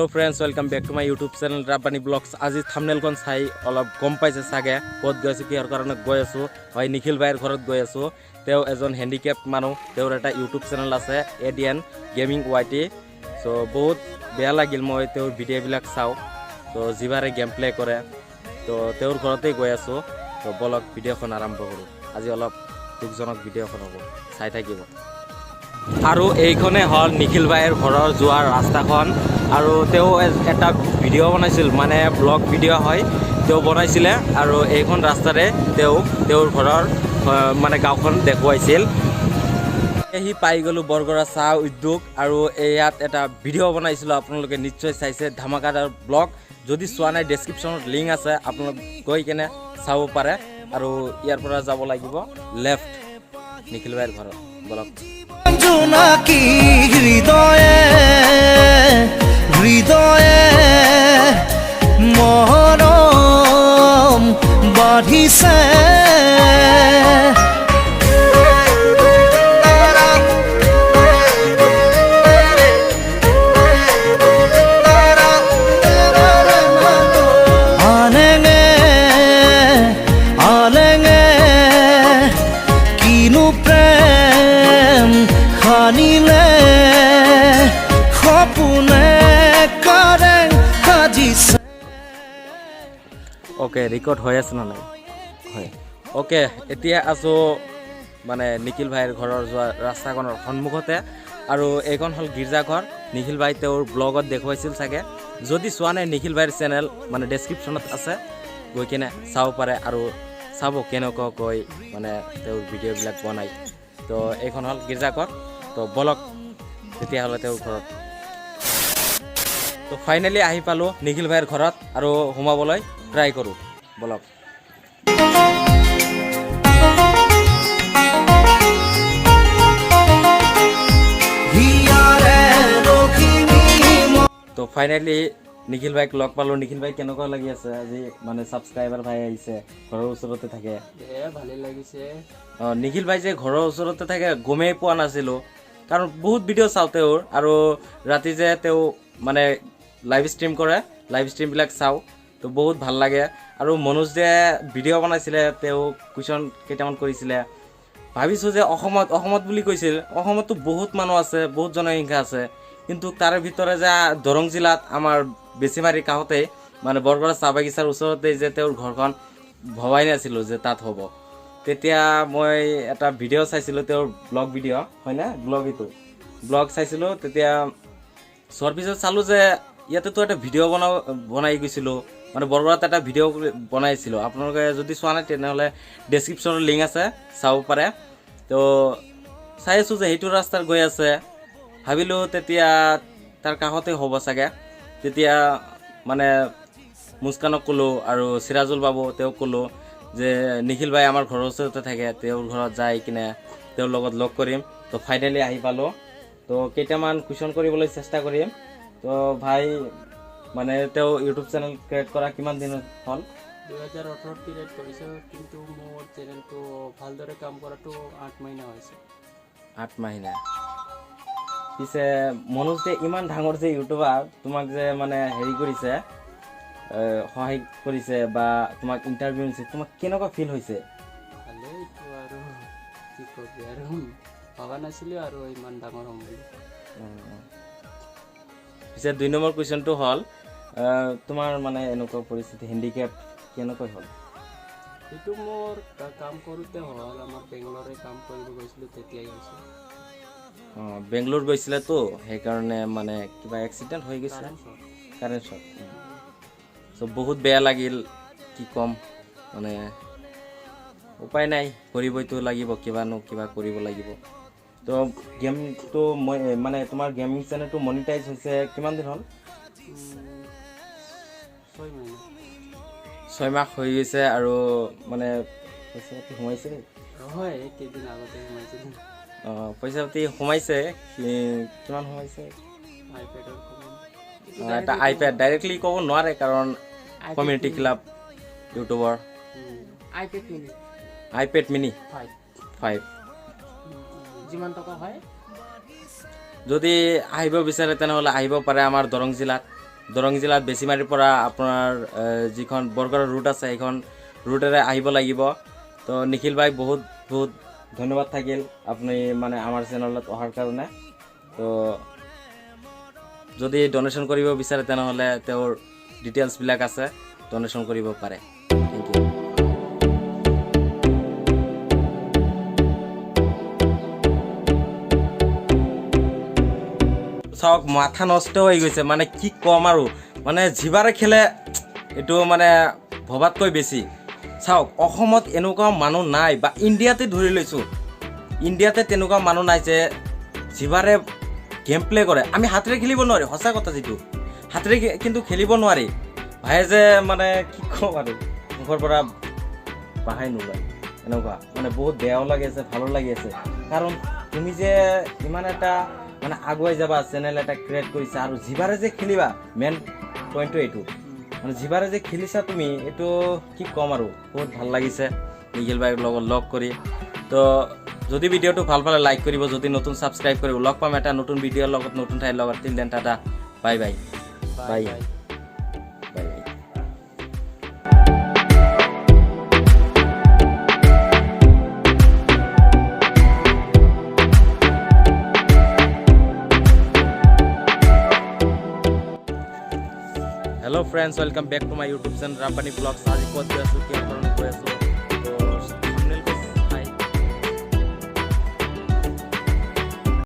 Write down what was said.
Hello friends welcome back to my YouTube channel Rabbani vlogs. आज थाम्बनेलखन चाই অলপ গম পাইছে চাগে ক'ত গৈ আছো কিহৰ কাৰণে গৈ আছো। হয় নিখিল ভাইৰ ঘৰত গৈ আছো। তেওঁ এজন হ্যান্ডিক্যাপ মানুহ, তেওঁৰ এটা ইউটিউব চেনেল আছে এডিএন গেমিং ওয়াইটি। সো বহুত বেয়া লাগিল মই তেওঁৰ ভিডিঅ'বিলাক চাওঁ। তো যিবাৰে গেম প্লে কৰে তো তেওঁৰ ঘৰতেই গৈ আছো। তো বলক ভিডিঅ'খন আৰম্ভ কৰোঁ। আজি অলপ দুখজনক ভিডিঅ'খন হ'ব, চাই থাকিব। আৰু এইখনে হ'ল নিখিল ভাইৰ ঘৰৰ যোৱাৰ ৰাস্তাখন। আৰু তেওঁ এটা ভিডিঅ' বনাইছিল, মানে ব্লগ ভিডিঅ' হয়, তেওঁ বনাইছিলে। আৰু এইখন ৰাস্তাৰে তেওঁৰ ঘৰৰ মানে গাঁওখন দেখুৱাইছিল। সি পাই গ'লোঁ বৰগড়া চাহ উদ্যোগ। আৰু ইয়াত এটা ভিডিঅ' বনাইছিলোঁ, আপোনালোকে নিশ্চয় চাইছে, ধামাকাদাৰ ব্লগ। যদি চোৱা নাই ডেছক্ৰিপশ্যনত লিংক আছে, আপোনালোক গৈ কেনে চাব পাৰে। আৰু ইয়াৰ পৰা যাব লাগিব লেফ্ট নিখিল ভাইৰ ঘৰত। বলক। জোনাকি হৃদয়ে হৃদয়ে মৰম বাঢ়িছে। আলেঙে আলেঙে কিনো প্ৰেম খানিলে সপোনে কৰে সাজিছে। ওকে, ৰেকৰ্ড হৈ আছে না নাই? হয়। ওকে, এতিয়া আছোঁ মানে নিখিল ভাইৰ ঘৰৰ যোৱা ৰাস্তাখনৰ সন্মুখতে। আৰু এইখন হ'ল গীৰ্জাঘৰ। নিখিল ভাই তেওঁৰ ব্লগত দেখুৱাইছিল চাগে। যদি চোৱা নাই নিখিল ভাইৰ চেনেল মানে ডেছক্ৰিপশ্যনত আছে, গৈ কিনে চাব পাৰে আৰু চাব কেনেকুৱাকৈ মানে তেওঁৰ ভিডিঅ'বিলাক বনায়। তো এইখন হ'ল গীৰ্জাঘৰ। তো বলক তেতিয়াহ'লে তেওঁৰ ঘৰত। তো ফাইনেলি আহি পালোঁ নিখিল ভাইৰ ঘৰত আৰু সোমাবলৈ ট্ৰাই কৰোঁ। বলক। তো ফাইনেলি নিখিল ভাইক লগ পালোঁ। নিখিল ভাই কেনেকুৱা লাগি আছে আজি? মানে ছাবস্ক্ৰাইবাৰ ভাই আহিছে, ঘৰৰ ওচৰতে থাকে। ভালেই লাগিছে। নিখিল ভাই যে ঘৰৰ ওচৰতে থাকে গমেই পোৱা নাছিলোঁ, কাৰণ বহুত ভিডিঅ' চাওঁ তেওঁৰ। আৰু ৰাতি যে তেওঁ মানে লাইভ ষ্ট্ৰীম কৰে, লাইভ ষ্ট্ৰীমবিলাক চাওঁ, তো বহুত ভাল লাগে। আৰু মনোজ যে ভিডিঅ' বনাইছিলে, তেওঁ কুৱেশ্যন কেইটামান কৰিছিলে। ভাবিছোঁ যে অসমত বুলি কৈছিল, অসমততো বহুত মানুহ আছে, বহুত জনসংখ্যা আছে, কিন্তু তাৰে ভিতৰে যে দৰং জিলাত আমাৰ বেছিমাৰি কাষতে মানে বৰগড়া চাহ বাগিচাৰ ওচৰতে যে তেওঁৰ ঘৰখন, ভবাই নাছিলোঁ যে তাত হ'ব। তেতিয়া মই এটা ভিডিঅ' চাইছিলোঁ, তেওঁৰ ব্লগ ভিডিঅ' হয়নে, ব্লগ চাইছিলোঁ। তেতিয়া চোৱাৰ পিছত চালোঁ যে ইয়াতেতো এটা ভিডিঅ' বনাই গৈছিলোঁ, মানে বৰগড়াত এটা ভিডিঅ' বনাইছিলোঁ। আপোনালোকে যদি চোৱা নাই তেনেহ'লে ডেছক্ৰিপশ্যনৰ লিংক আছে, চাব পাৰে। তো চাই আছোঁ যে সেইটো ৰাস্তাত গৈ আছে। ভাবিলোঁ তেতিয়া তাৰ কাষতে হ'ব চাগে। তেতিয়া মানে মুস্কানক ক'লোঁ আৰু চিৰাজুল বাবু তেওঁক ক'লোঁ যে নিখিল ভাই আমাৰ ঘৰৰ ওচৰতে থাকে, তেওঁৰ ঘৰত যাই কিনে তেওঁৰ লগত লগ কৰিম। তো ফাইনেলি আহি পালোঁ। তো কেইটামান কুৱেশ্যন কৰিবলৈ চেষ্টা কৰিম। তো ভাই মানে তেওঁ ইউটিউব চেনেল ক্ৰিয়েট কৰা কিমান দিন হ'ল? 2018 ক্ৰিয়েট কৰিছোঁ, কিন্তু মোৰ চেনেলটো ভালদৰে কাম কৰাটো 8 মাহিনা হৈছে। 8 মাহিনা। পিছে মনোজ যে ইমান ডাঙৰ যে ইউটিউবাৰ, তোমাক যে মানে হেৰি কৰিছে, সহায় কৰিছে বা তোমাক ইণ্টাৰভিউ দিছে, তোমাক কেনেকুৱা ফিল হৈছে? ভালেই, এইটো আৰু কি ক'বি আৰু, ভবা নাছিলোঁ আৰু ইমান ডাঙৰ হ'ম বুলি। পিছে 2 নম্বৰ কুৱেশ্যনটো হ'ল, তোমাৰ মানে এনেকুৱা পৰিস্থিতি হেণ্ডিকেপ কেনেকৈ হ'ল? সেইটো মোৰ কাম কৰোঁতে হ'ল, আমাৰ বেংগলৰে কাম কৰিব গৈছিলোঁ, তেতিয়াই হৈছে। বেংগলোৰ গৈছিলেতো, সেইকাৰণে মানে কিবা এক্সিডেণ্ট হৈ গৈছে কাৰেণ্টত। চ' বহুত বেয়া লাগিল, কি ক'ম, মানে উপায় নাই, কৰিবইতো লাগিব, কিবা কৰিব লাগিব। তো গেমটো মই মানে তোমাৰ গেমিং চেনেলটো মনিটাইজ হৈছে কিমান দিন হ'ল? 6 মাহ হৈ গৈছে। আৰু মানে পইচা পাতি সোমাইছে? হয়, কেইদিন আগতে সোমাইছিল। পইচা পাতি সোমাইছে, কিমান সোমাইছে? এটা আইপেড ডাইৰেক্টলি ক'ব নোৱাৰে, কাৰণ কমিউনিটি ক্লাব ইউটিউবৰ। আইপেড মিনি 5 যিমান টকা হয়। যদি আহিব বিচাৰে তেনেহ'লে আহিব পাৰে আমাৰ দৰং জিলাত। দৰং জিলাত বেছিমাৰীৰ পৰা আপোনাৰ যিখন বৰগড়ৰ ৰুট আছে সেইখন ৰুটেৰে আহিব লাগিব। তো নিখিল ভাই বহুত বহুত ধন্যবাদ থাকিল আপুনি মানে আমাৰ চেনেলত অহাৰ কাৰণে। তো যদি ডনেশ্যন কৰিব বিচাৰে তেনেহ'লে তেওঁৰ ডিটেইলছবিলাক আছে, ডনেশ্যন কৰিব পাৰে। Thank you. চাওক মাথা নষ্ট হৈ গৈছে, মানে কি ক'ম আৰু, মানে জিভাৰে খেলে এইটো মানে ভবাতকৈ বেছি। চাওক অসমত এনেকুৱা মানুহ নাই, বা ইণ্ডিয়াতে ধৰি লৈছোঁ, ইণ্ডিয়াতে তেনেকুৱা মানুহ নাই যে জিভাৰে গেম প্লে কৰে। আমি হাতেৰে খেলিব নোৱাৰি, সঁচা কথা যিটো, হাতেৰে কিন্তু খেলিব নোৱাৰি। ভাইয়ে যে মানে কি ক'ম আৰু, মুখৰ পৰা বাহাই নোলায় এনেকুৱা, মানে বহুত বেয়াও লাগি আছে, ভালো লাগি আছে। কাৰণ তুমি যে ইমান এটা মানে আগুৱাই যাবা, চেনেল এটা ক্ৰিয়েট কৰিছা, আৰু জিভাৰে যে খেলিবা, মেইন পইণ্টটো এইটো, মানে জিভাৰে যে খেলিছা তুমি, এইটো কি ক'ম আৰু, বহুত ভাল লাগিছে নিখিল ভাইৰ লগত লগ কৰি। তো যদি ভিডিঅ'টো ভাল পালে লাইক কৰিব, যদি নতুন ছাবস্ক্ৰাইব কৰিব। লগ পাম এটা নতুন ভিডিঅ'ৰ লগত, নতুন ঠাইৰ লগত। Till then tata, bye bye bye bye bye. Hello' friends, welcome back to my YouTube channel Rabbani blogs. আজি ক'ত গৈ আছোঁ, কি ধৰণে গৈ আছোঁ